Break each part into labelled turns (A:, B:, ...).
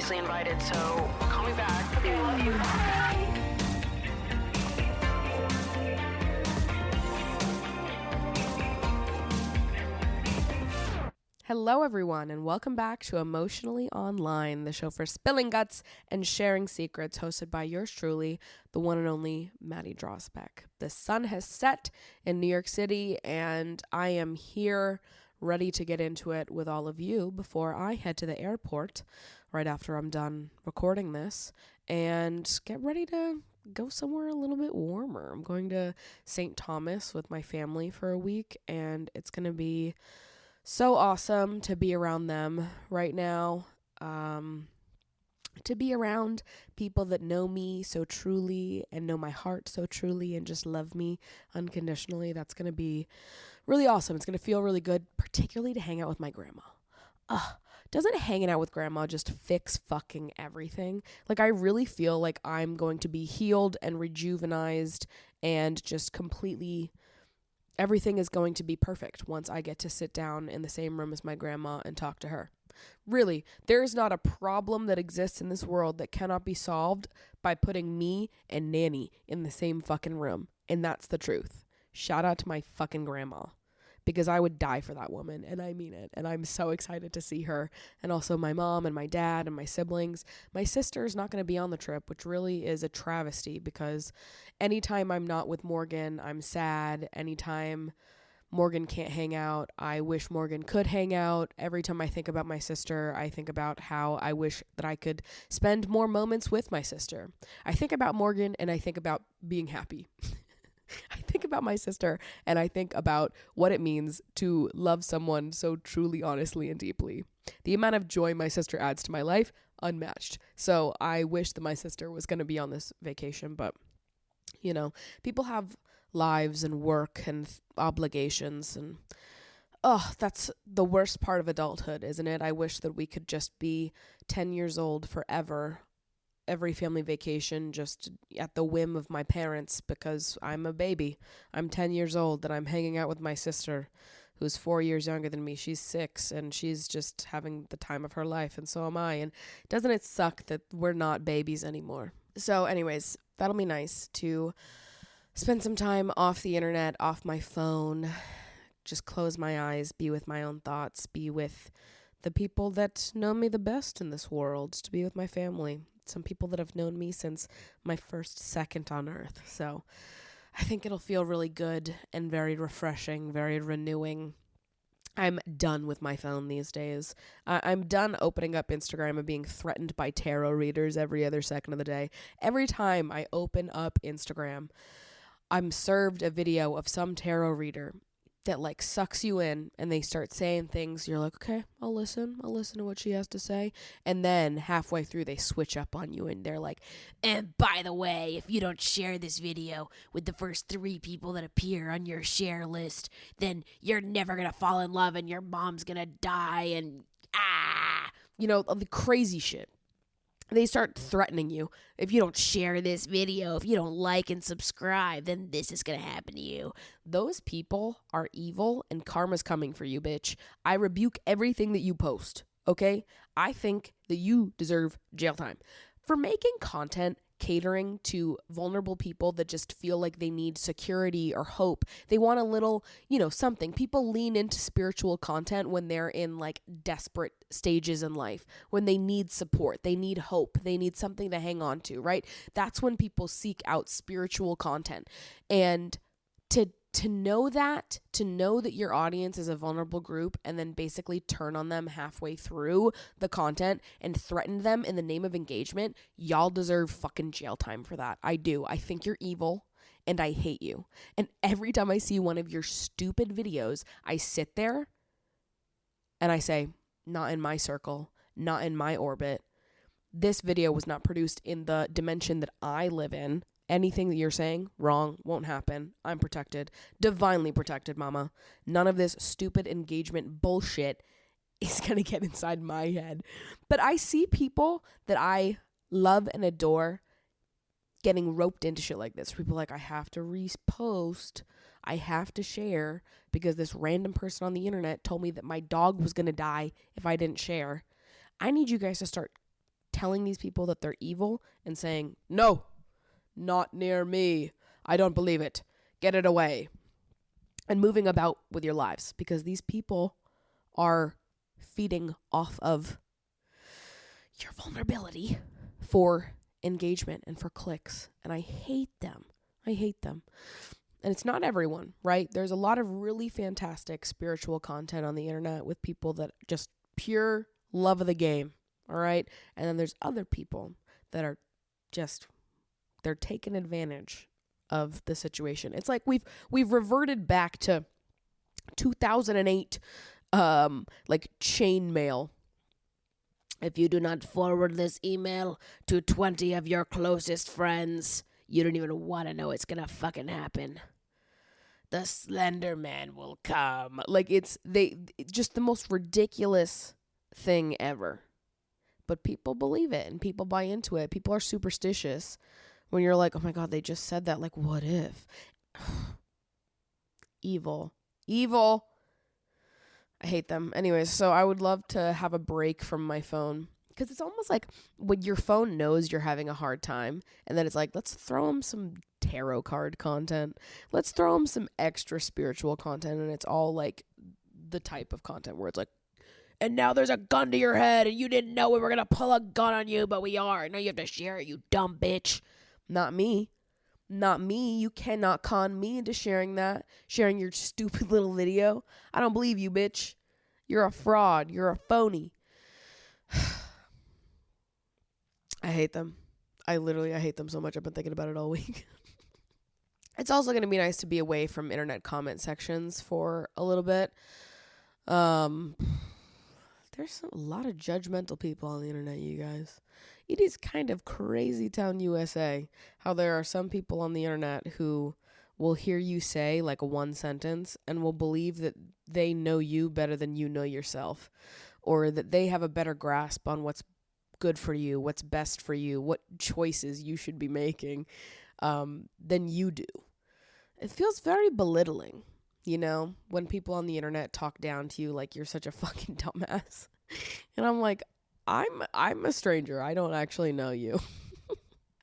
A: obviously invited, so call me back. Okay, love you. Bye.
B: Hello, everyone, and welcome back to Emotionally Online, the show for spilling guts and sharing secrets, hosted by yours truly, the one and only Maddie Drosbeck. The sun has set in New York City, and I am here ready to get into it with all of you before I head to the airport right after I'm done recording this and get ready to go somewhere a little bit warmer. I'm going to St. Thomas with my family for a week, and it's going to be so awesome to be around them right now, to be around people that know me so truly and know my heart so truly and just love me unconditionally. That's going to be really awesome. It's going to feel really good, particularly to hang out with my grandma. Doesn't hanging out with grandma just fix fucking everything? Like, I really feel like I'm going to be healed and rejuvenized and just completely... everything is going to be perfect once I get to sit down in the same room as my grandma and talk to her. Really, there is not a problem that exists in this world that cannot be solved by putting me and Nanny in the same fucking room. And that's the truth. Shout out to my fucking grandma, because I would die for that woman, and I mean it. And I'm so excited to see her, and also my mom and my dad and my siblings. My sister is not going to be on the trip, which really is a travesty, because anytime I'm not with Morgan, I'm sad. Anytime Morgan can't hang out, I wish Morgan could hang out. Every time I think about my sister, I think about how I wish that I could spend more moments with my sister. I think about Morgan, and I think about being happy. I think about my sister, and I think about what it means to love someone so truly, honestly, and deeply. The amount of joy my sister adds to my life, unmatched. So I wish that my sister was going to be on this vacation, but, you know, people have lives and work and obligations, and that's the worst part of adulthood, isn't it? I wish that we could just be 10 years old forever, every family vacation, just at the whim of my parents, because I'm a baby. I'm 10 years old and I'm hanging out with my sister, who's 4 years younger than me. She's 6 and she's just having the time of her life, and so am I. And doesn't it suck that we're not babies anymore? So anyways, that'll be nice to spend some time off the internet, off my phone, just close my eyes, be with my own thoughts, be with the people that know me the best in this world, to be with my family. Some people that have known me since my first second on earth. So I think it'll feel really good and very refreshing, very renewing. I'm done with my phone these days. I'm done opening up Instagram and being threatened by tarot readers every other second of the day. Every time I open up Instagram, I'm served a video of some tarot reader that like sucks you in, and they start saying things. You're like, okay, I'll listen to what she has to say. And then halfway through they switch up on you and they're like, and by the way, if you don't share this video with the first 3 people that appear on your share list, then you're never gonna fall in love and your mom's gonna die, and the crazy shit. They start threatening you. If you don't share this video, if you don't like and subscribe, then this is going to happen to you. Those people are evil, and karma's coming for you, bitch. I rebuke everything that you post, okay? I think that you deserve jail time for making content catering to vulnerable people that just feel like they need security or hope. They want a little, something. People lean into spiritual content when they're in like desperate stages in life, when they need support, they need hope, they need something to hang on to, right? That's when people seek out spiritual content. And to know that your audience is a vulnerable group, and then basically turn on them halfway through the content and threaten them in the name of engagement, y'all deserve fucking jail time for that. I do. I think you're evil, and I hate you. And every time I see one of your stupid videos, I sit there and I say, not in my circle, not in my orbit. This video was not produced in the dimension that I live in. Anything that you're saying, wrong, won't happen. I'm protected. Divinely protected, mama. None of this stupid engagement bullshit is going to get inside my head. But I see people that I love and adore getting roped into shit like this. People like, I have to repost, I have to share, because this random person on the internet told me that my dog was going to die if I didn't share. I need you guys to start telling these people that they're evil and saying, no, not near me. I don't believe it. Get it away. And moving about with your lives, because these people are feeding off of your vulnerability for engagement and for clicks. And I hate them. I hate them. And it's not everyone, right? There's a lot of really fantastic spiritual content on the internet with people that just pure love of the game, all right? And then there's other people that are just, they're taking advantage of the situation. It's like we've reverted back to 2008 like chain mail. If you do not forward this email to 20 of your closest friends, you don't even want to know it's gonna fucking happen. The Slender Man will come. Like, it's just the most ridiculous thing ever. But people believe it and people buy into it. People are superstitious when you're like, oh my God, they just said that. Like, what if? Evil. I hate them. Anyways, so I would love to have a break from my phone, because it's almost like when your phone knows you're having a hard time, and then it's like, let's throw them some tarot card content. Let's throw them some extra spiritual content, and it's all like the type of content where it's like, and now there's a gun to your head, and you didn't know we were going to pull a gun on you, but we are. Now you have to share it, you dumb bitch. Not me. You cannot con me into sharing your stupid little video. I don't believe you, bitch. You're a fraud. You're a phony. I hate them. I hate them so much. I've been thinking about it all week. It's also going to be nice to be away from internet comment sections for a little bit. There's a lot of judgmental people on the internet, you guys. It is kind of crazy town USA how there are some people on the internet who will hear you say like one sentence and will believe that they know you better than you know yourself, or that they have a better grasp on what's good for you, what's best for you, what choices you should be making than you do. It feels very belittling, you know, when people on the internet talk down to you like you're such a fucking dumbass. And I'm like, I'm a stranger. I don't actually know you.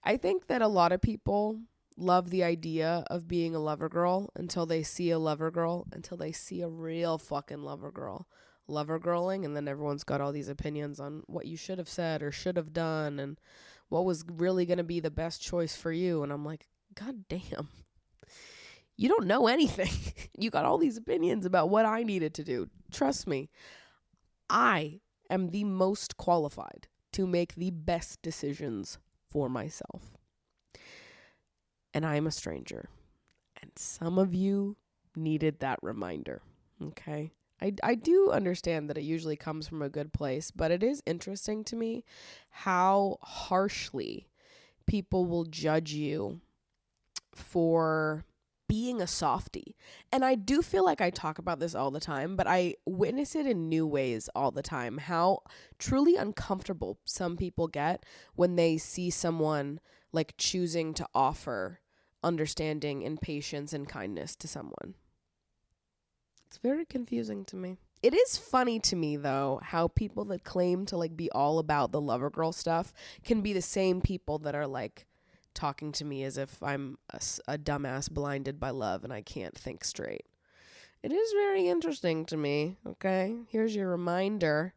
B: I think that a lot of people love the idea of being a lover girl until they see a lover girl, until they see a real fucking lover girl. Lover girling, and then everyone's got all these opinions on what you should have said or should have done and what was really going to be the best choice for you. And I'm like, God damn. You don't know anything. You got all these opinions about what I needed to do. Trust me. I am the most qualified to make the best decisions for myself. And I am a stranger. And some of you needed that reminder. Okay? I do understand that it usually comes from a good place, but it is interesting to me how harshly people will judge you for being a softie. And I do feel like I talk about this all the time, but I witness it in new ways all the time, how truly uncomfortable some people get when they see someone like choosing to offer understanding and patience and kindness to someone. It's very confusing to me. It is funny to me, though, how people that claim to like be all about the lover girl stuff can be the same people that are like talking to me as if I'm a dumbass blinded by love and I can't think straight. It is very interesting to me, okay? Here's your reminder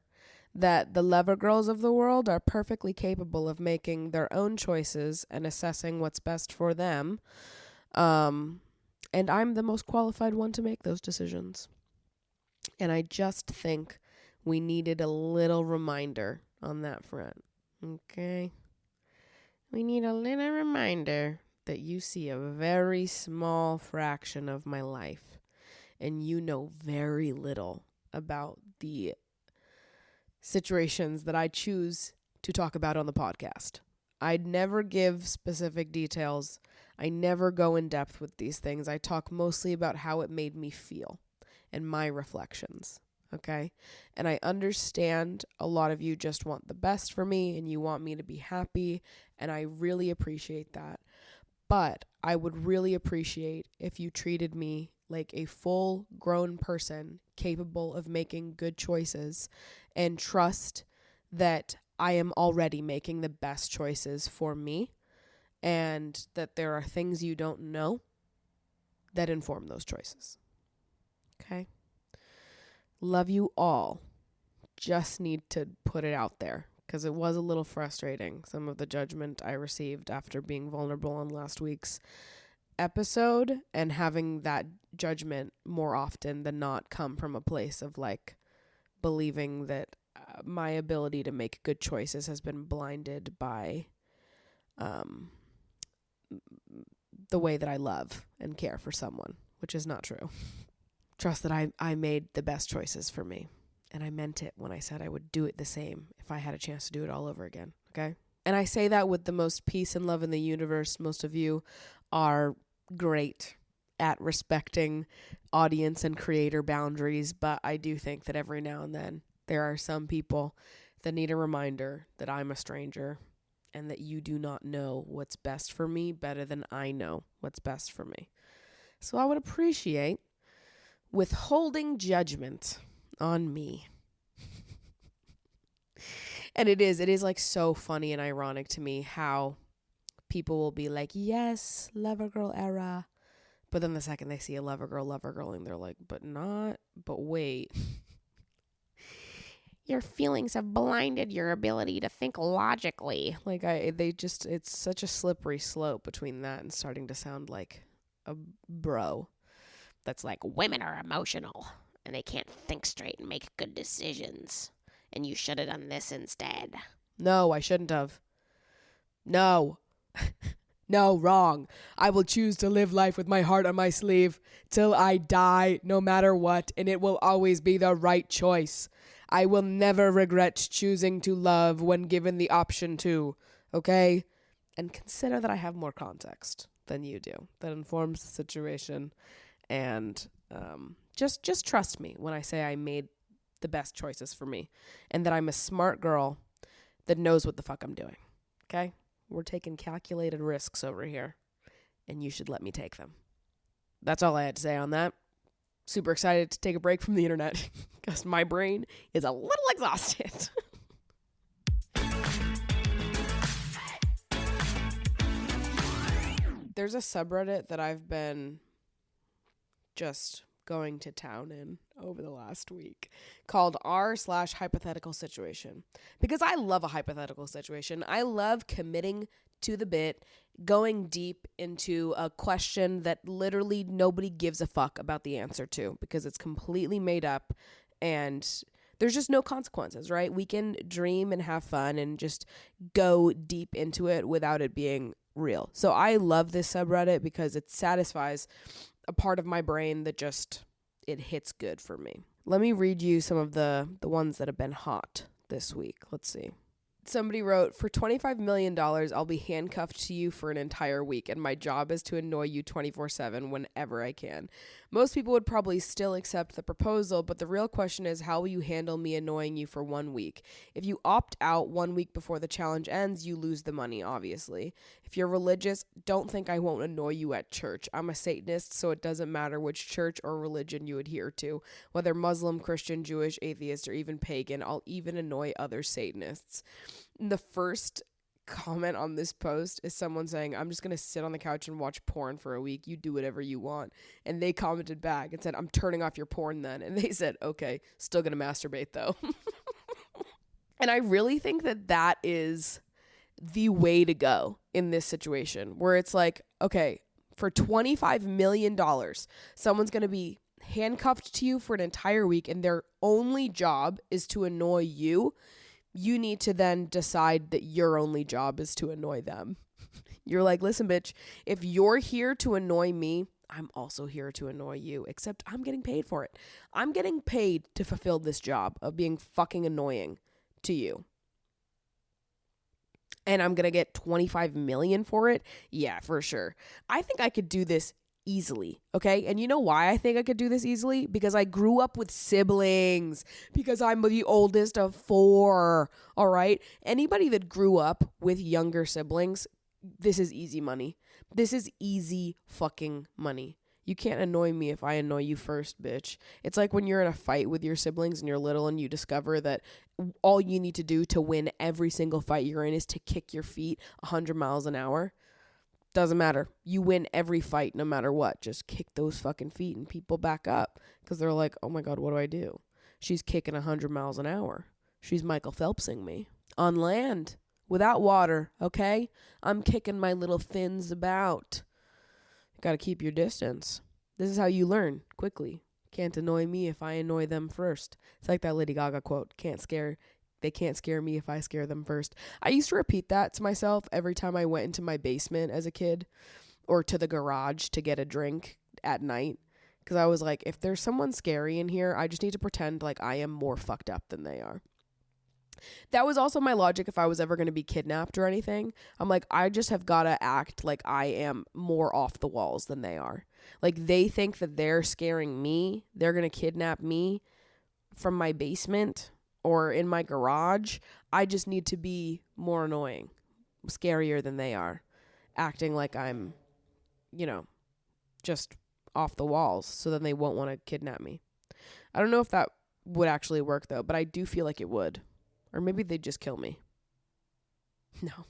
B: that the lover girls of the world are perfectly capable of making their own choices and assessing what's best for them. And I'm the most qualified one to make those decisions. And I just think we needed a little reminder on that front, okay? We need a little reminder that you see a very small fraction of my life and you know very little about the situations that I choose to talk about on the podcast. I'd never give specific details. I never go in depth with these things. I talk mostly about how it made me feel and my reflections. Okay. And I understand a lot of you just want the best for me and you want me to be happy. And I really appreciate that. But I would really appreciate if you treated me like a full grown person capable of making good choices and trust that I am already making the best choices for me, and that there are things you don't know that inform those choices. Okay? Love you all. Just need to put it out there because it was a little frustrating, some of the judgment I received after being vulnerable on last week's episode, and having that judgment more often than not come from a place of like believing that my ability to make good choices has been blinded by the way that I love and care for someone, which is not true. Trust that I made the best choices for me, and I meant it when I said I would do it the same if I had a chance to do it all over again, okay? And I say that with the most peace and love in the universe. Most of you are great at respecting audience and creator boundaries, but I do think that every now and then there are some people that need a reminder that I'm a stranger and that you do not know what's best for me better than I know what's best for me. So I would appreciate withholding judgment on me. And it is like so funny and ironic to me how people will be like, yes, lover girl era. But then the second they see a lover girl, and they're like, but wait. Your feelings have blinded your ability to think logically. Like it's such a slippery slope between that and starting to sound like a bro that's like, women are emotional and they can't think straight and make good decisions. And you should have done this instead. No, I shouldn't have. No. No, wrong. I will choose to live life with my heart on my sleeve till I die, no matter what, and it will always be the right choice. I will never regret choosing to love when given the option to, okay? And consider that I have more context than you do that informs the situation, and just trust me when I say I made the best choices for me, and that I'm a smart girl that knows what the fuck I'm doing, okay? We're taking calculated risks over here, and you should let me take them. That's all I had to say on that. Super excited to take a break from the internet because my brain is a little exhausted. There's a subreddit that I've been just going to town in over the last week called r/hypothetical situation, because I love a hypothetical situation. I love committing to the bit, going deep into a question that literally nobody gives a fuck about the answer to because it's completely made up and there's just no consequences, right? We can dream and have fun and just go deep into it without it being real. So I love this subreddit because it satisfies a part of my brain that just, it hits good for me. Let me read you some of the ones that have been hot this week. Let's see. Somebody wrote, for $25 million, I'll be handcuffed to you for an entire week, and my job is to annoy you 24/7 whenever I can. Most people would probably still accept the proposal, but the real question is, how will you handle me annoying you for 1 week? If you opt out 1 week before the challenge ends, you lose the money, obviously. If you're religious, don't think I won't annoy you at church. I'm a Satanist, so it doesn't matter which church or religion you adhere to. Whether Muslim, Christian, Jewish, atheist, or even pagan, I'll even annoy other Satanists. The first comment on this post is someone saying, I'm just going to sit on the couch and watch porn for a week. You do whatever you want. And they commented back and said, I'm turning off your porn then. And they said, okay, still going to masturbate though. And I really think that that is the way to go in this situation where it's like, okay, for $25 million, someone's going to be handcuffed to you for an entire week and their only job is to annoy you. You need to then decide that your only job is to annoy them. You're like, listen, bitch, if you're here to annoy me, I'm also here to annoy you, except I'm getting paid for it. I'm getting paid to fulfill this job of being fucking annoying to you. And I'm going to get $25 million for it? Yeah, for sure. I think I could do this easily, okay? And you know why I think I could do this easily? Because I grew up with siblings, because I'm the oldest of 4, all right? Anybody that grew up with younger siblings, this is easy money. This is easy fucking money. You can't annoy me if I annoy you first, bitch. It's like when you're in a fight with your siblings and you're little and you discover that all you need to do to win every single fight you're in is to kick your feet 100 miles an hour. Doesn't matter. You win every fight no matter what. Just kick those fucking feet and people back up because they're like, oh my God, what do I do? She's kicking 100 miles an hour. She's Michael Phelpsing me. On land, without water, okay? I'm kicking my little fins about. Got to keep your distance. This is how you learn quickly. Can't annoy me if I annoy them first. It's like that Lady Gaga quote. They can't scare me if I scare them first. I used to repeat that to myself every time I went into my basement as a kid or to the garage to get a drink at night. Because I was like, if there's someone scary in here, I just need to pretend like I am more fucked up than they are. That was also my logic if I was ever going to be kidnapped or anything. I'm like, I just have got to act like I am more off the walls than they are. Like, they think that they're scaring me. They're going to kidnap me from my basement or in my garage. I just need to be more annoying, scarier than they are, acting like I'm, just off the walls, so then they won't want to kidnap me. I don't know if that would actually work, though, but I do feel like it would. Or maybe they'd just kill me. No,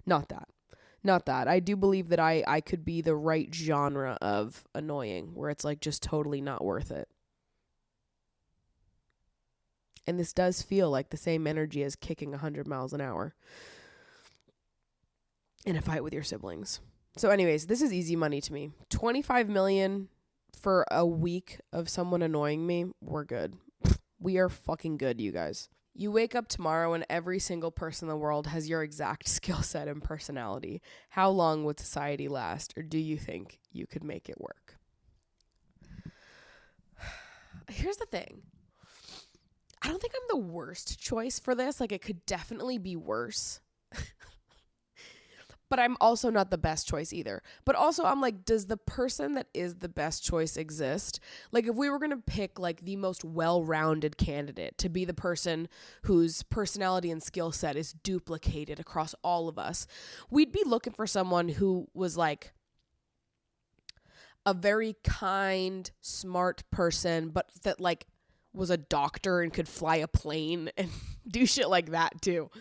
B: not that. Not that. I do believe that I could be the right genre of annoying, where it's like just totally not worth it. And this does feel like the same energy as kicking 100 miles an hour in a fight with your siblings. So anyways, this is easy money to me. 25 million for a week of someone annoying me. We're good. We are fucking good, you guys. You wake up tomorrow and every single person in the world has your exact skill set and personality. How long would society last, or do you think you could make it work? Here's the thing. I don't think I'm the worst choice for this. Like, it could definitely be worse. But I'm also not the best choice either. But also, I'm like, does the person that is the best choice exist? Like, if we were going to pick, like, the most well-rounded candidate to be the person whose personality and skill set is duplicated across all of us, we'd be looking for someone who was, like, a very kind, smart person, but that, like, was a doctor and could fly a plane and do shit like that, too.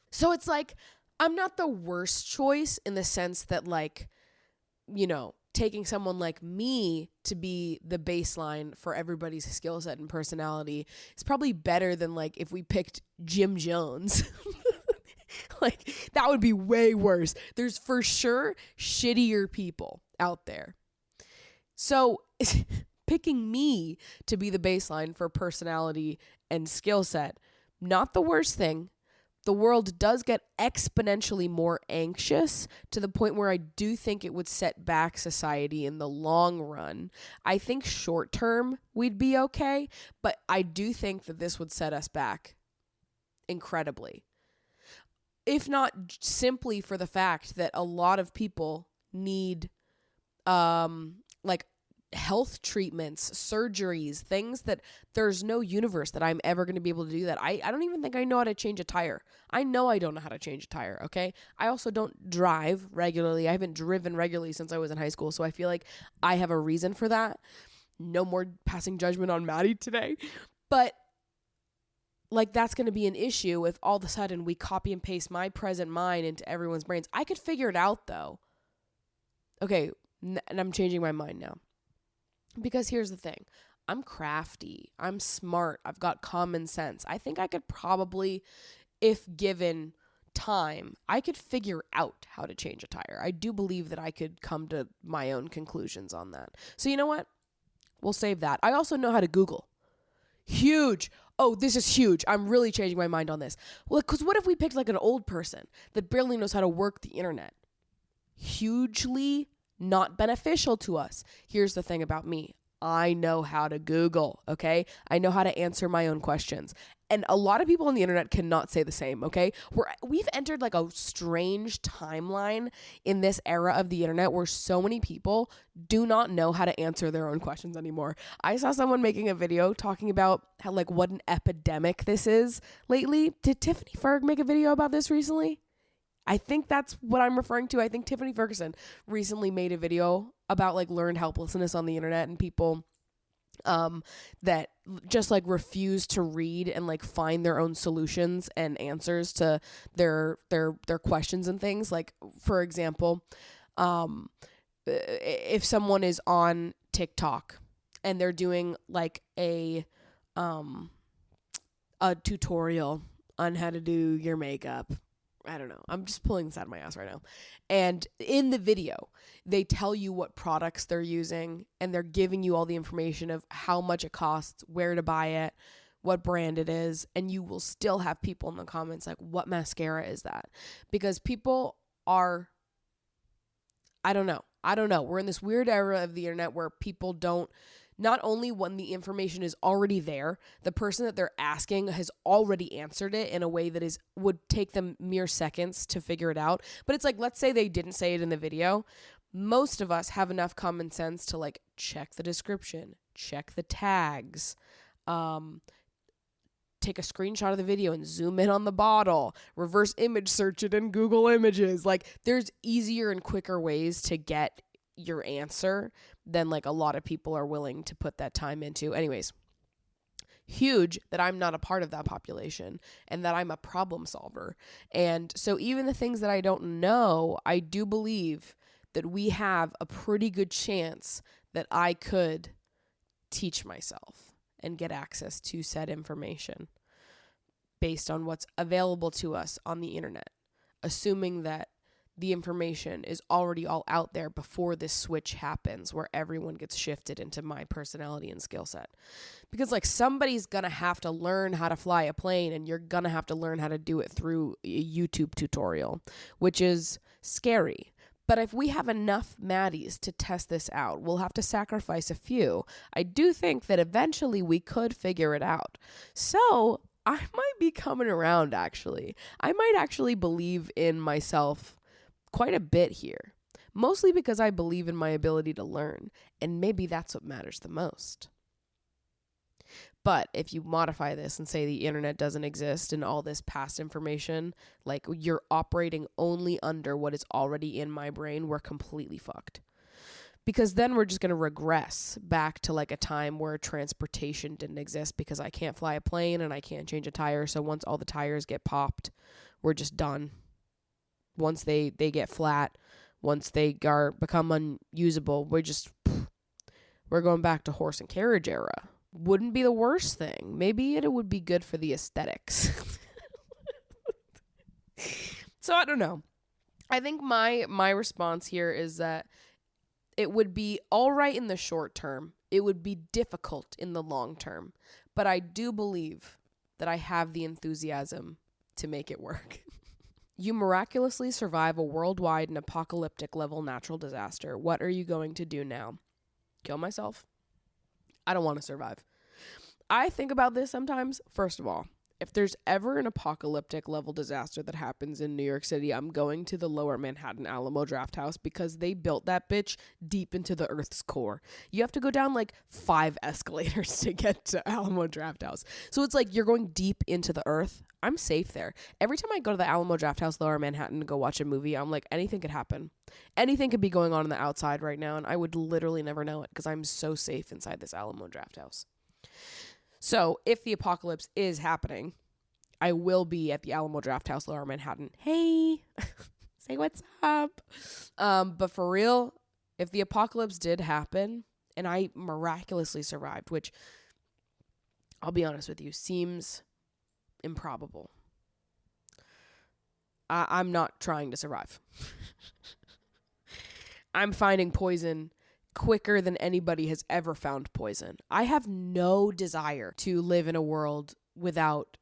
B: So it's like, I'm not the worst choice in the sense that, like, taking someone like me to be the baseline for everybody's skill set and personality is probably better than, like, if we picked Jim Jones. Like, that would be way worse. There's for sure shittier people out there. So picking me to be the baseline for personality and skill set, not the worst thing. The world does get exponentially more anxious to the point where I do think it would set back society in the long run. I think short term we'd be okay, but I do think that this would set us back incredibly. If not simply for the fact that a lot of people need like health treatments, surgeries, things that there's no universe that I'm ever going to be able to do that. I don't even think I know how to change a tire. I know I don't know how to change a tire, okay? I also don't drive regularly. I haven't driven regularly since I was in high school, so I feel like I have a reason for that. No more passing judgment on Maddie today. But, like, that's going to be an issue if all of a sudden we copy and paste my present mind into everyone's brains. I could figure it out, though. Okay, and I'm changing my mind now. Because here's the thing. I'm crafty. I'm smart. I've got common sense. I think I could probably, if given time, I could figure out how to change a tire. I do believe that I could come to my own conclusions on that. So you know what? We'll save that. I also know how to Google. Huge. Oh, this is huge. I'm really changing my mind on this. Well, because what if we picked like an old person that barely knows how to work the internet? Hugely not beneficial to us. Here's the thing about me. I know how to Google, okay? I know how to answer my own questions. And a lot of people on the internet cannot say the same, okay? We've entered like a strange timeline in this era of the internet where so many people do not know how to answer their own questions anymore. I saw someone making a video talking about how, like, what an epidemic this is lately. Did Tiffany Ferg make a video about this recently? I think that's what I'm referring to. I think Tiffany Ferguson recently made a video about like learned helplessness on the internet and people that just like refuse to read and like find their own solutions and answers to their questions and things. Like, for example, if someone is on TikTok and they're doing like a tutorial on how to do your makeup. I don't know. I'm just pulling this out of my ass right now. And in the video, they tell you what products they're using and they're giving you all the information of how much it costs, where to buy it, what brand it is. And you will still have people in the comments like, what mascara is that? Because people are, I don't know. We're in this weird era of the internet where people don't, not only when the information is already there, the person that they're asking has already answered it in a way that would take them mere seconds to figure it out. But it's like, let's say they didn't say it in the video. Most of us have enough common sense to like check the description, check the tags, take a screenshot of the video and zoom in on the bottle, reverse image search it in Google Images. Like, there's easier and quicker ways to get your answer than like a lot of people are willing to put that time into. Anyways, huge that I'm not a part of that population and that I'm a problem solver. And so even the things that I don't know, I do believe that we have a pretty good chance that I could teach myself and get access to said information based on what's available to us on the internet, assuming that the information is already all out there before this switch happens where everyone gets shifted into my personality and skill set. Because like somebody's going to have to learn how to fly a plane and you're going to have to learn how to do it through a YouTube tutorial, which is scary. But if we have enough Maddies to test this out, we'll have to sacrifice a few. I do think that eventually we could figure it out. So I might be coming around, actually. I might actually believe in myself quite a bit here, mostly because I believe in my ability to learn, and maybe that's what matters the most. But if you modify this and say the internet doesn't exist and all this past information, like you're operating only under what is already in my brain, we're completely fucked. Because then we're just going to regress back to like a time where transportation didn't exist because I can't fly a plane and I can't change a tire. So once all the tires get popped, we're just done. Once they get flat, once they become unusable, we're going back to horse and carriage era. Wouldn't be the worst thing. Maybe it would be good for the aesthetics. So I don't know. I think my response here is that it would be all right in the short term. It would be difficult in the long term. But I do believe that I have the enthusiasm to make it work. You miraculously survive a worldwide and apocalyptic level natural disaster. What are you going to do now? Kill myself? I don't want to survive. I think about this sometimes. First of all, if there's ever an apocalyptic level disaster that happens in New York City, I'm going to the Lower Manhattan Alamo Draft House because they built that bitch deep into the Earth's core. You have to go down like 5 escalators to get to Alamo Draft House. So it's like you're going deep into the Earth. I'm safe there. Every time I go to the Alamo Draft House, Lower Manhattan, to go watch a movie, I'm like, anything could happen. Anything could be going on the outside right now, and I would literally never know it because I'm so safe inside this Alamo Draft House. So if the apocalypse is happening, I will be at the Alamo Draft House, Lower Manhattan. Hey, say what's up. But for real, if the apocalypse did happen and I miraculously survived, which I'll be honest with you, seems improbable. I'm not trying to survive. I'm finding poison quicker than anybody has ever found poison. I have no desire to live in a world without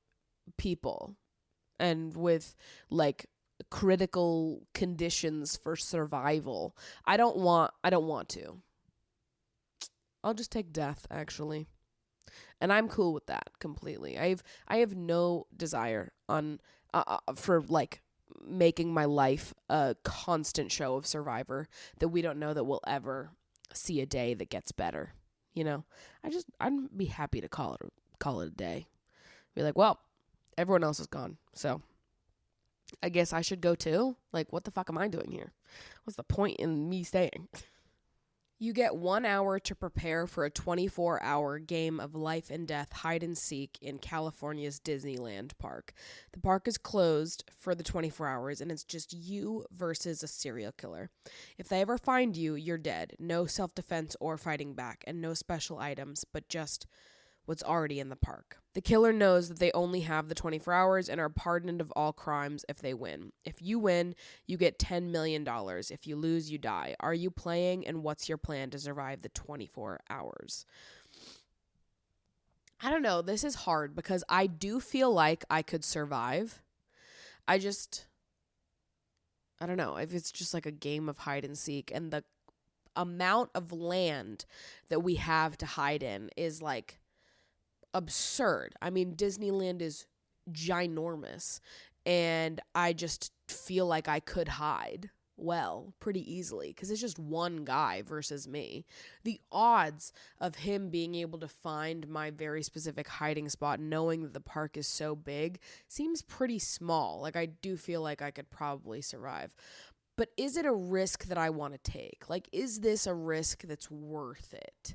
B: people and with like critical conditions for survival. I don't want to. I'll just take death, actually. And I'm cool with that completely. I have no desire on for like making my life a constant show of Survivor that we don't know that we'll ever see a day that gets better. You know, I'd be happy to call it a day. Be like, well, everyone else is gone, so I guess I should go too. Like, what the fuck am I doing here? What's the point in me staying? You get 1 hour to prepare for a 24-hour game of life and death hide and seek in California's Disneyland park. The park is closed for the 24 hours, and it's just you versus a serial killer. If they ever find you, you're dead. No self-defense or fighting back, and no special items, but just what's already in the park. The killer knows that they only have the 24 hours and are pardoned of all crimes if they win. If you win, you get $10 million. If you lose, you die. Are you playing, and what's your plan to survive the 24 hours? I don't know. This is hard because I do feel like I could survive. I don't know. If it's just like a game of hide and seek, and the amount of land that we have to hide in is like absurd. I mean, Disneyland is ginormous, and I just feel like I could hide pretty easily because it's just one guy versus me. The odds of him being able to find my very specific hiding spot, knowing that the park is so big, seems pretty small. Like, I do feel like I could probably survive. But is it a risk that I want to take? Like, is this a risk that's worth it?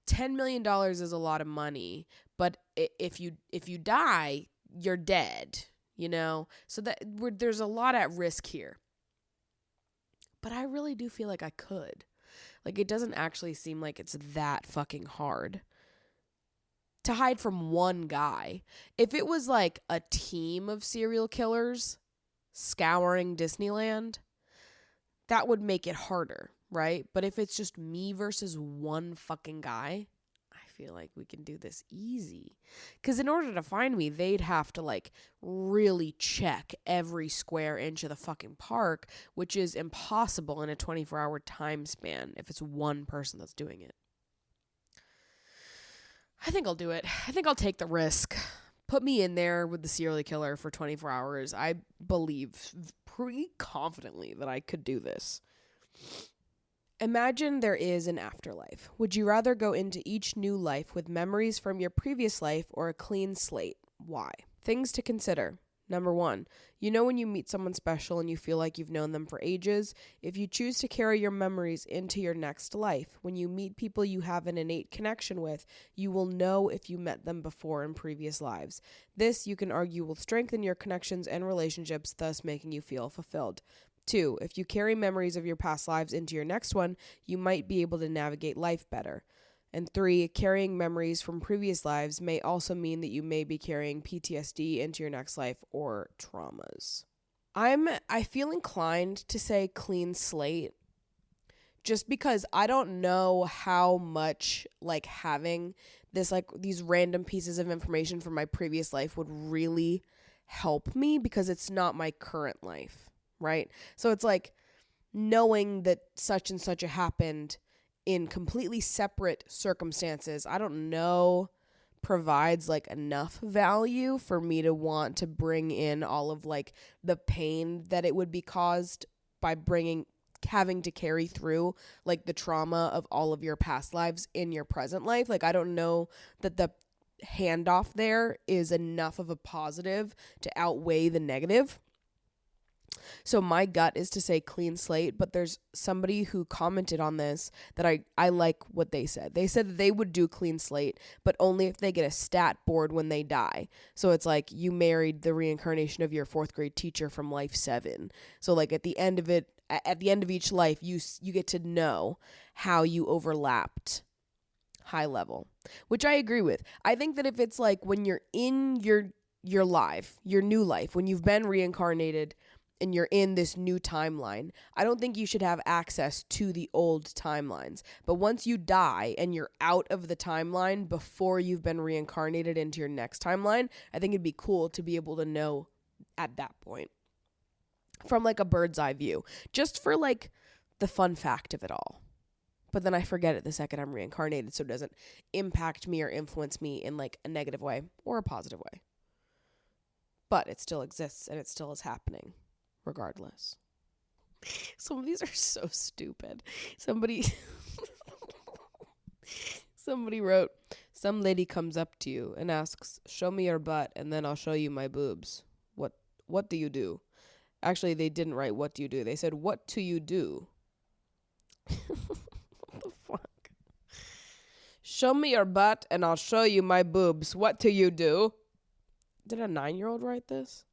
B: $10 million is a lot of money, but if you die, you're dead, you know? So there's a lot at risk here. But I really do feel like I could. Like, it doesn't actually seem like it's that fucking hard to hide from one guy. If it was like a team of serial killers scouring Disneyland, that would make it harder, right? But if it's just me versus one fucking guy, I feel like we can do this easy. Because in order to find me, they'd have to like really check every square inch of the fucking park, which is impossible in a 24-hour time span if it's one person that's doing it. I think I'll do it. I think I'll take the risk. Put me in there with the serial killer for 24 hours. I believe pretty confidently that I could do this. Imagine there is an afterlife. Would you rather go into each new life with memories from your previous life or a clean slate? Why? Things to consider. Number 1, you know when you meet someone special and you feel like you've known them for ages? If you choose to carry your memories into your next life, when you meet people you have an innate connection with, you will know if you met them before in previous lives. This, you can argue, will strengthen your connections and relationships, thus making you feel fulfilled. 2, if you carry memories of your past lives into your next one, you might be able to navigate life better. And 3, carrying memories from previous lives may also mean that you may be carrying PTSD into your next life or traumas. I feel inclined to say clean slate just because I don't know how much like having this like these random pieces of information from my previous life would really help me because it's not my current life, right? So it's like knowing that such and such happened in completely separate circumstances, I don't know, provides like enough value for me to want to bring in all of like the pain that it would be caused by having to carry through like the trauma of all of your past lives in your present life. Like, I don't know that the handoff there is enough of a positive to outweigh the negative. So my gut is to say clean slate, but there's somebody who commented on this that I like what they said. They said that they would do clean slate, but only if they get a stat board when they die. So it's like you married the reincarnation of your 4th grade teacher from life 7. So like at the end of each life, you get to know how you overlapped high level, which I agree with. I think that if it's like when you're in your life, your new life, when you've been reincarnated and you're in this new timeline, I don't think you should have access to the old timelines. But once you die and you're out of the timeline before you've been reincarnated into your next timeline, I think it'd be cool to be able to know at that point from like a bird's eye view, just for like the fun fact of it all. But then I forget it the second I'm reincarnated, so it doesn't impact me or influence me in like a negative way or a positive way. But it still exists and it still is happening regardless. Some of these are so stupid. Somebody wrote, some lady comes up to you and asks, show me your butt and then I'll show you my boobs. What do you do? Actually, they didn't write what do you do. They said, what do you do? What the Show me your butt and I'll show you my boobs. What do you do? Did a 9-year-old write this?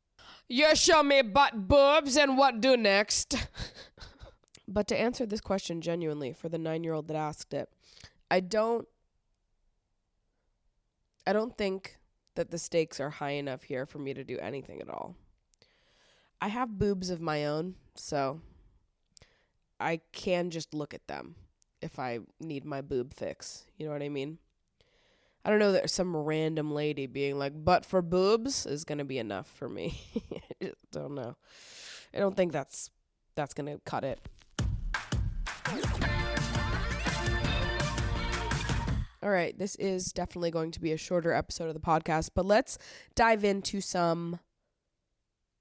B: You show me butt boobs and what do next? But to answer this question genuinely for the 9-year-old that asked it, I don't think that the stakes are high enough here for me to do anything at all. I have boobs of my own, so I can just look at them if I need my boob fix. You know what I mean? I don't know that some random lady being like, but for boobs is going to be enough for me. I just don't know. I don't think that's going to cut it. All right, this is definitely going to be a shorter episode of the podcast, but let's dive into some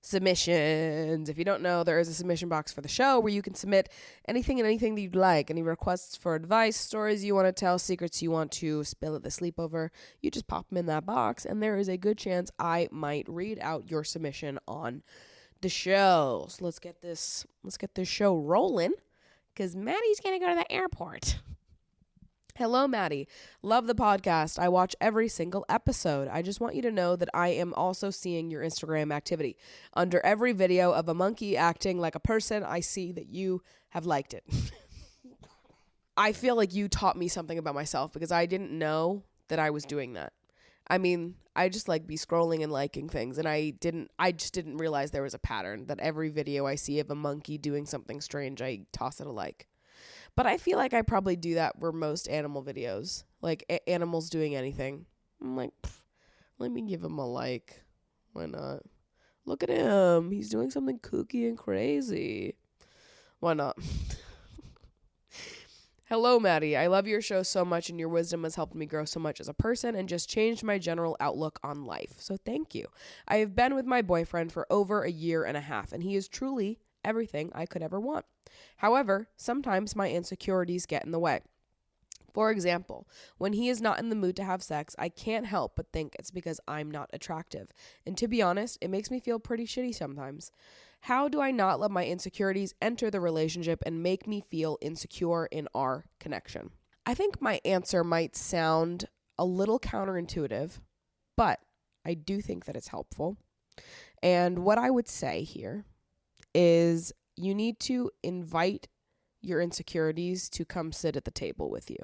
B: submissions. If you don't know, there is a submission box for the show where you can submit anything and anything that you'd like. Any requests for advice, stories you want to tell, secrets you want to spill at the sleepover. You just pop them in that box, and there is a good chance I might read out your submission on the show. So let's get this show rolling, because Maddie's gonna go to the airport. Hello, Maddie. Love the podcast. I watch every single episode. I just want you to know that I am also seeing your Instagram activity. Under every video of a monkey acting like a person, I see that you have liked it. I feel like you taught me something about myself because I didn't know that I was doing that. I mean, I just be scrolling and liking things, and I just didn't realize there was a pattern that every video I see of a monkey doing something strange, I toss it a like. But I feel like I probably do that for most animal videos, like animals doing anything. I'm like, let me give him a like. Why not? Look at him. He's doing something kooky and crazy. Why not? Hello, Maddie. I love your show so much, and your wisdom has helped me grow so much as a person and just changed my general outlook on life. So thank you. I have been with my boyfriend for over 1.5 years, and he is truly everything I could ever want. However, sometimes my insecurities get in the way. For example, when he is not in the mood to have sex, I can't help but think it's because I'm not attractive. And to be honest, it makes me feel pretty shitty sometimes. How do I not let my insecurities enter the relationship and make me feel insecure in our connection? I think my answer might sound a little counterintuitive, but I do think that it's helpful. And what I would say here is you need to invite your insecurities to come sit at the table with you.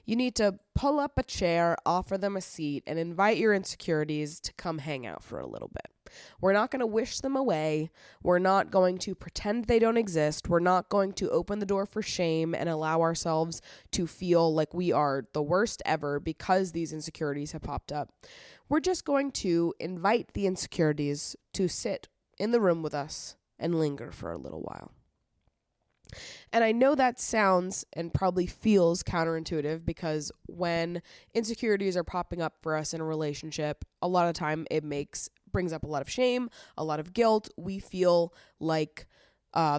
B: You need to pull up a chair, offer them a seat, and invite your insecurities to come hang out for a little bit. We're not going to wish them away. We're not going to pretend they don't exist. We're not going to open the door for shame and allow ourselves to feel like we are the worst ever because these insecurities have popped up. We're just going to invite the insecurities to sit in the room with us and linger for a little while. And I know that sounds and probably feels counterintuitive because when insecurities are popping up for us in a relationship, a lot of time it brings up a lot of shame, a lot of guilt. We feel like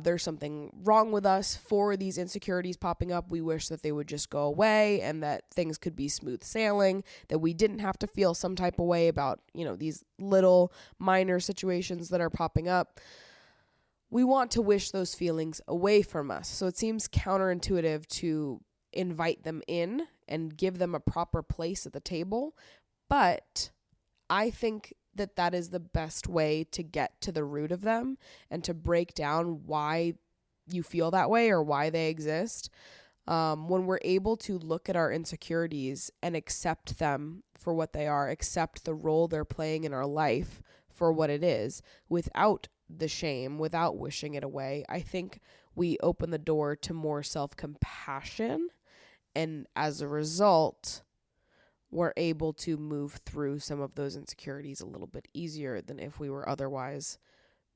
B: there's something wrong with us for these insecurities popping up. We wish that they would just go away and that things could be smooth sailing, that we didn't have to feel some type of way about, these little minor situations that are popping up. We want to wish those feelings away from us. So it seems counterintuitive to invite them in and give them a proper place at the table. But I think that that is the best way to get to the root of them and to break down why you feel that way or why they exist. When we're able to look at our insecurities and accept them for what they are, accept the role they're playing in our life for what it is, without the shame, without wishing it away, I think we open the door to more self-compassion, and as a result, we're able to move through some of those insecurities a little bit easier than if we were otherwise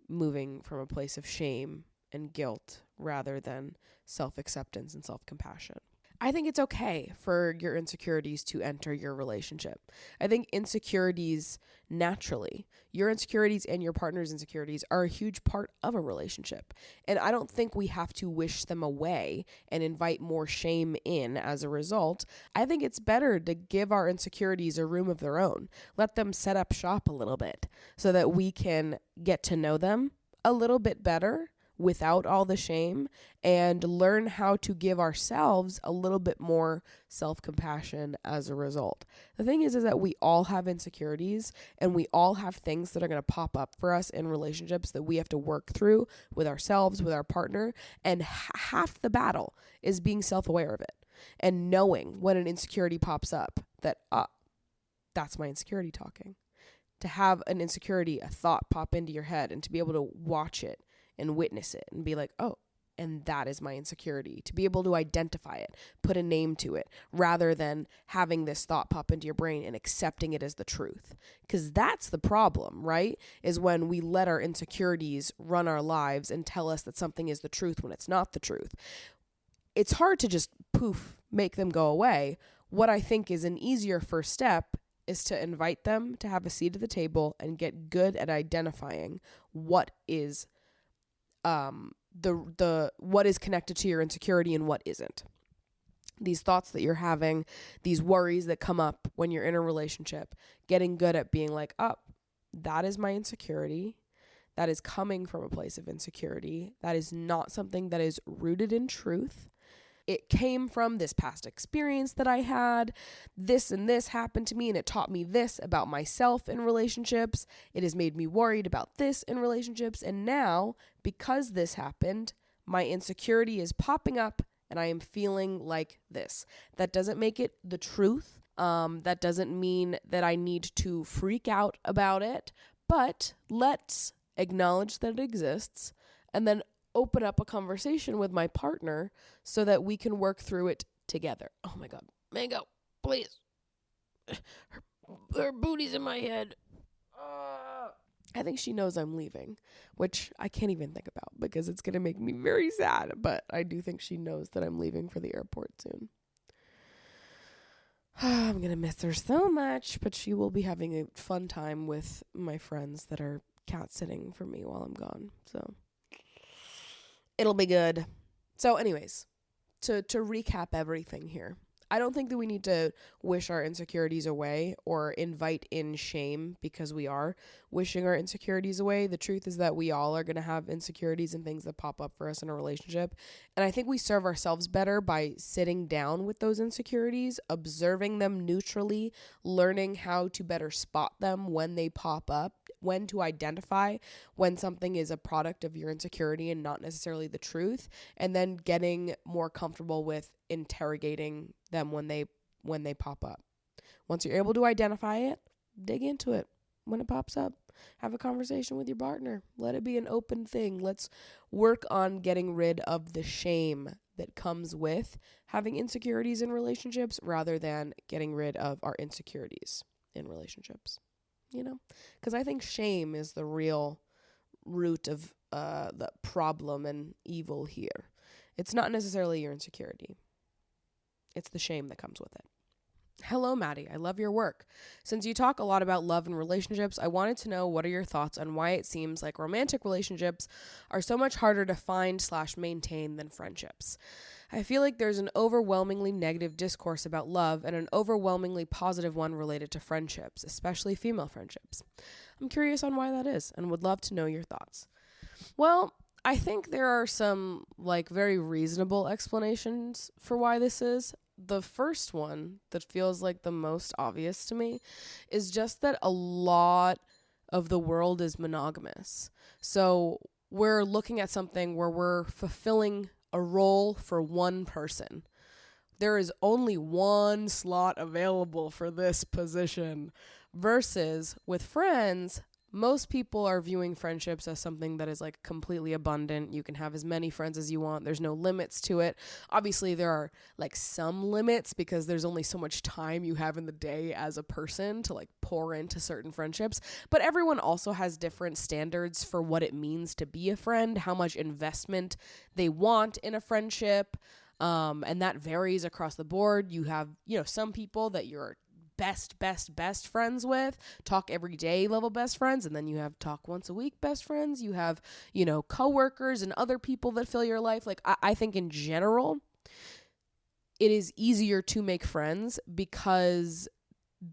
B: moving from a place of shame and guilt rather than self-acceptance and self-compassion. I think it's okay for your insecurities to enter your relationship. I think insecurities naturally, your insecurities and your partner's insecurities are a huge part of a relationship. And I don't think we have to wish them away and invite more shame in as a result. I think it's better to give our insecurities a room of their own. Let them set up shop a little bit so that we can get to know them a little bit better without all the shame and learn how to give ourselves a little bit more self-compassion as a result. The thing is that we all have insecurities and we all have things that are going to pop up for us in relationships that we have to work through with ourselves, with our partner, and half the battle is being self-aware of it and knowing when an insecurity pops up that, that's my insecurity talking. To have an insecurity, a thought pop into your head and to be able to watch it and witness it and be like, oh, and that is my insecurity. To be able to identify it, put a name to it, rather than having this thought pop into your brain and accepting it as the truth. Because that's the problem, right? Is when we let our insecurities run our lives and tell us that something is the truth when it's not the truth. It's hard to just poof, make them go away. What I think is an easier first step is to invite them to have a seat at the table and get good at identifying what is what is connected to your insecurity and what isn't. These thoughts that you're having, these worries that come up when you're in a relationship, getting good at being like, oh, that is my insecurity. That is coming from a place of insecurity. That is not something that is rooted in truth. It came from this past experience that I had. This and this happened to me and it taught me this about myself in relationships. It has made me worried about this in relationships. And now, because this happened, my insecurity is popping up and I am feeling like this. That doesn't make it the truth. That doesn't mean that I need to freak out about it, but let's acknowledge that it exists and then open up a conversation with my partner so that we can work through it together. Oh my God, Mango, please. Her booty's in my head. I think she knows I'm leaving, which I can't even think about because it's going to make me very sad. But I do think she knows that I'm leaving for the airport soon. I'm going to miss her so much, but she will be having a fun time with my friends that are cat sitting for me while I'm gone. So it'll be good. So anyways, to recap everything here, I don't think that we need to wish our insecurities away or invite in shame because we are wishing our insecurities away. The truth is that we all are going to have insecurities and things that pop up for us in a relationship. And I think we serve ourselves better by sitting down with those insecurities, observing them neutrally, learning how to better spot them when they pop up, when to identify when something is a product of your insecurity and not necessarily the truth, and then getting more comfortable with interrogating them when they pop up. Once you're able to identify it, dig into it when it pops up. Have a conversation with your partner. Let it be an open thing. Let's work on getting rid of the shame that comes with having insecurities in relationships rather than getting rid of our insecurities in relationships. You know, because I think shame is the real root of the problem and evil here. It's not necessarily your insecurity. It's the shame that comes with it. Hello, Maddie. I love your work. Since you talk a lot about love and relationships, I wanted to know what are your thoughts on why it seems like romantic relationships are so much harder to find/maintain than friendships. I feel like there's an overwhelmingly negative discourse about love and an overwhelmingly positive one related to friendships, especially female friendships. I'm curious on why that is and would love to know your thoughts. Well, I think there are some very reasonable explanations for why this is. The first one that feels like the most obvious to me is just that a lot of the world is monogamous. So we're looking at something where we're fulfilling a role for one person. There is only one slot available for this position versus with friends, most people are viewing friendships as something that is completely abundant. You can have as many friends as you want. There's no limits to it. Obviously, there are some limits because there's only so much time you have in the day as a person to pour into certain friendships. But everyone also has different standards for what it means to be a friend, how much investment they want in a friendship. And that varies across the board. You have, some people that you're best friends with, talk every day level best friends, and then you have talk once a week best friends. You have, coworkers and other people that fill your life. I think in general, it is easier to make friends because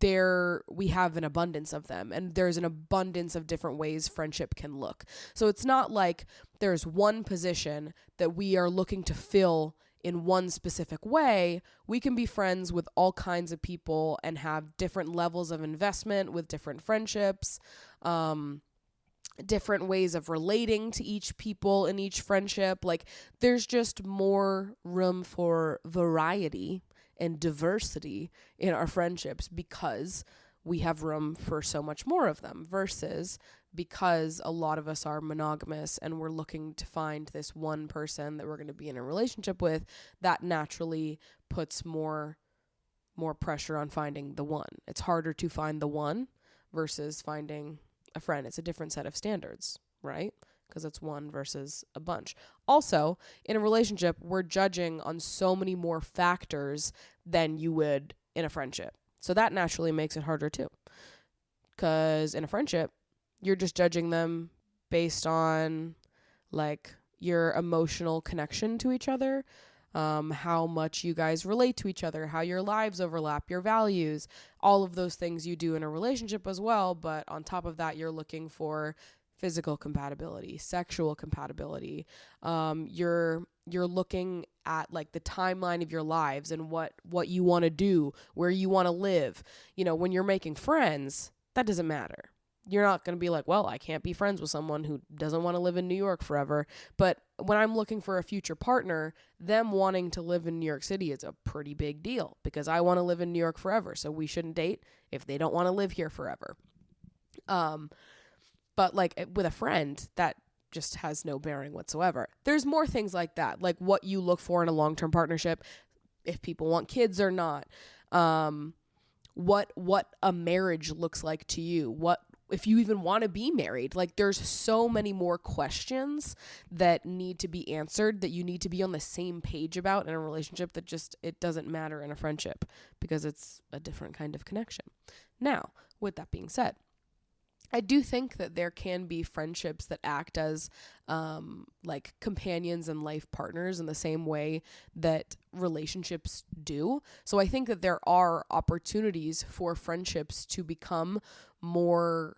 B: we have an abundance of them, and there's an abundance of different ways friendship can look. So it's not like there's one position that we are looking to fill in one specific way. We can be friends with all kinds of people and have different levels of investment with different friendships, different ways of relating to each people in each friendship. Like, there's just more room for variety and diversity in our friendships because we have room for so much more of them, versus because a lot of us are monogamous and we're looking to find this one person that we're going to be in a relationship with, that naturally puts more pressure on finding the one. It's harder to find the one versus finding a friend. It's a different set of standards, right? Because it's one versus a bunch. Also, in a relationship, we're judging on so many more factors than you would in a friendship. So that naturally makes it harder too. Because in a friendship, you're just judging them based on like your emotional connection to each other, how much you guys relate to each other, how your lives overlap, your values, all of those things you do in a relationship as well. But on top of that, you're looking for physical compatibility, sexual compatibility. You're looking at like the timeline of your lives and what you want to do, where you want to live. You know, when you're making friends, that doesn't matter. You're not going to be like, well, I can't be friends with someone who doesn't want to live in New York forever. But when I'm looking for a future partner, them wanting to live in New York City is a pretty big deal because I want to live in New York forever. So we shouldn't date if they don't want to live here forever. But like with a friend, that just has no bearing whatsoever. There's more things like that, like what you look for in a long-term partnership, if people want kids or not, what a marriage looks like to you, what if you even want to be married. Like, there's so many more questions that need to be answered, that you need to be on the same page about in a relationship, that just, it doesn't matter in a friendship because it's a different kind of connection. Now, with that being said, I do think that there can be friendships that act as like companions and life partners in the same way that relationships do. So I think that there are opportunities for friendships to become more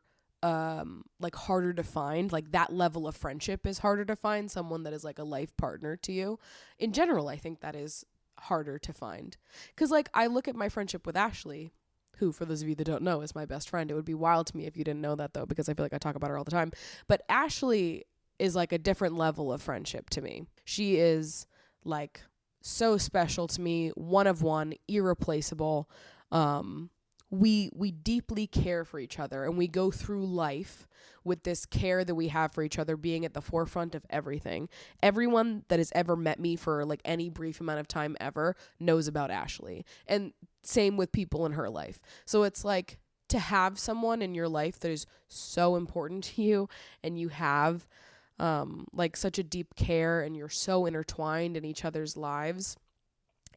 B: like harder to find. Like, that level of friendship is harder to find, someone that is like a life partner to you. In general, I think that is harder to find. Because like, I look at my friendship with Ashley, who, for those of you that don't know, is my best friend. It would be wild to me if you didn't know that, though, because I feel like I talk about her all the time. But Ashley is like a different level of friendship to me. She is like so special to me, one of one, irreplaceable. We deeply care for each other, and we go through life with this care that we have for each other being at the forefront of everything. Everyone that has ever met me for like any brief amount of time ever knows about Ashley, and same with people in her life. So it's like, to have someone in your life that is so important to you, and you have like such a deep care, and you're so intertwined in each other's lives.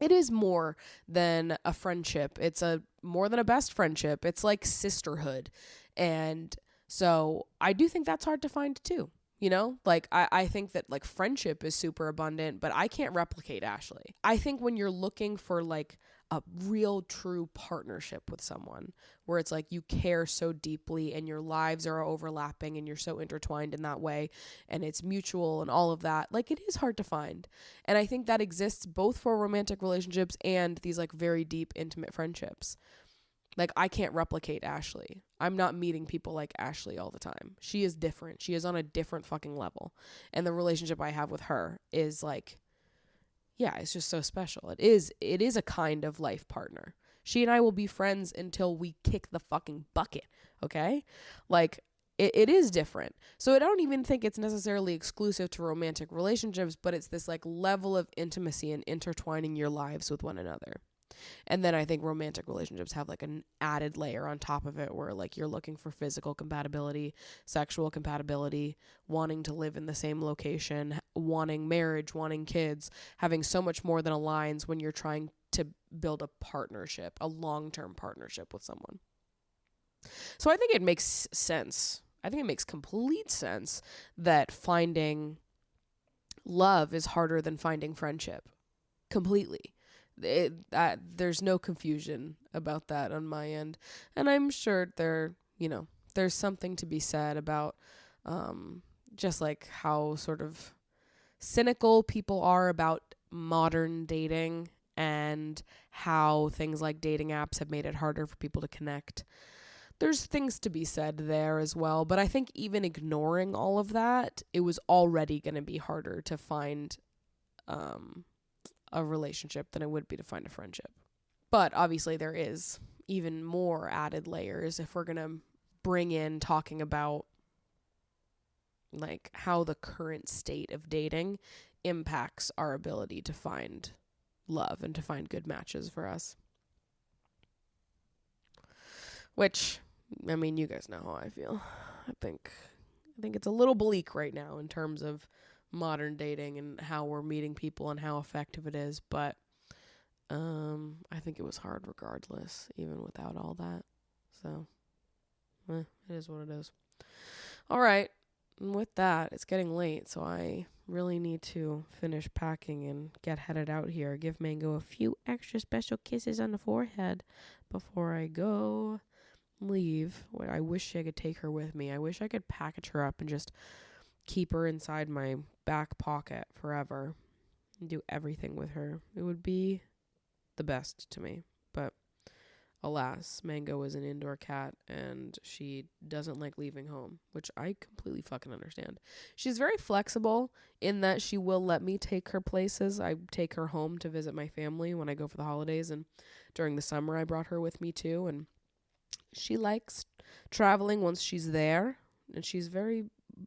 B: It is more than a friendship. It's more than a best friendship. It's like sisterhood. And so I do think that's hard to find too. You know, like I think that like friendship is super abundant, but I can't replicate Ashley. I think when you're looking for like a real true partnership with someone where it's like you care so deeply and your lives are overlapping and you're so intertwined in that way and it's mutual and all of that, like, it is hard to find. And I think that exists both for romantic relationships and these like very deep, intimate friendships. Like, I can't replicate Ashley. I'm not meeting people like Ashley all the time. She is different. She is on a different fucking level. And the relationship I have with her is like, yeah, it's just so special. It is a kind of life partner. She and I will be friends until we kick the fucking bucket, okay? Like, it is different. So I don't even think it's necessarily exclusive to romantic relationships, but it's this like level of intimacy and intertwining your lives with one another. And then I think romantic relationships have like an added layer on top of it where like you're looking for physical compatibility, sexual compatibility, wanting to live in the same location, wanting marriage, wanting kids, having so much more than aligns when you're trying to build a partnership, a long-term partnership with someone. So I think it makes sense. I think it makes complete sense that finding love is harder than finding friendship. Completely. there's no confusion about that on my end. And I'm sure there's something to be said about just like how sort of cynical people are about modern dating and how things like dating apps have made it harder for people to connect. There's things to be said there as well, but I think even ignoring all of that, it was already going to be harder to find a relationship than it would be to find a friendship. But obviously there is even more added layers if we're going to bring in talking about like how the current state of dating impacts our ability to find love and to find good matches for us. Which, I mean, you guys know how I feel. I think it's a little bleak right now in terms of modern dating and how we're meeting people and how effective it is, but I think it was hard regardless, even without all that. So, it is what it is. All right. And with that, it's getting late, so I really need to finish packing and get headed out here. Give Mango a few extra special kisses on the forehead before I go leave. I wish I could take her with me. I wish I could package her up and just keep her inside my back pocket forever and do everything with her. It would be the best to me. But alas, Mango is an indoor cat and she doesn't like leaving home, which I completely fucking understand. She's very flexible in that she will let me take her places. I take her home to visit my family when I go for the holidays, and during the summer I brought her with me too, and she likes traveling once she's there, and she's very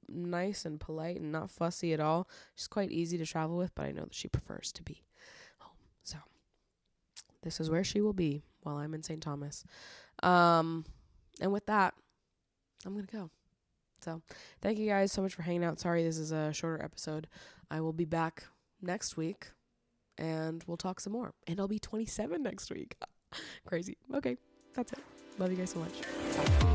B: nice and polite and not fussy at all. She's quite easy to travel with, but I know that she prefers to be home. So this is where she will be while I'm in St. Thomas. And with that, I'm going to go. So thank you guys so much for hanging out. Sorry, this is a shorter episode. I will be back next week and we'll talk some more. And I'll be 27 next week. Crazy. Okay, that's it. Love you guys so much. Bye.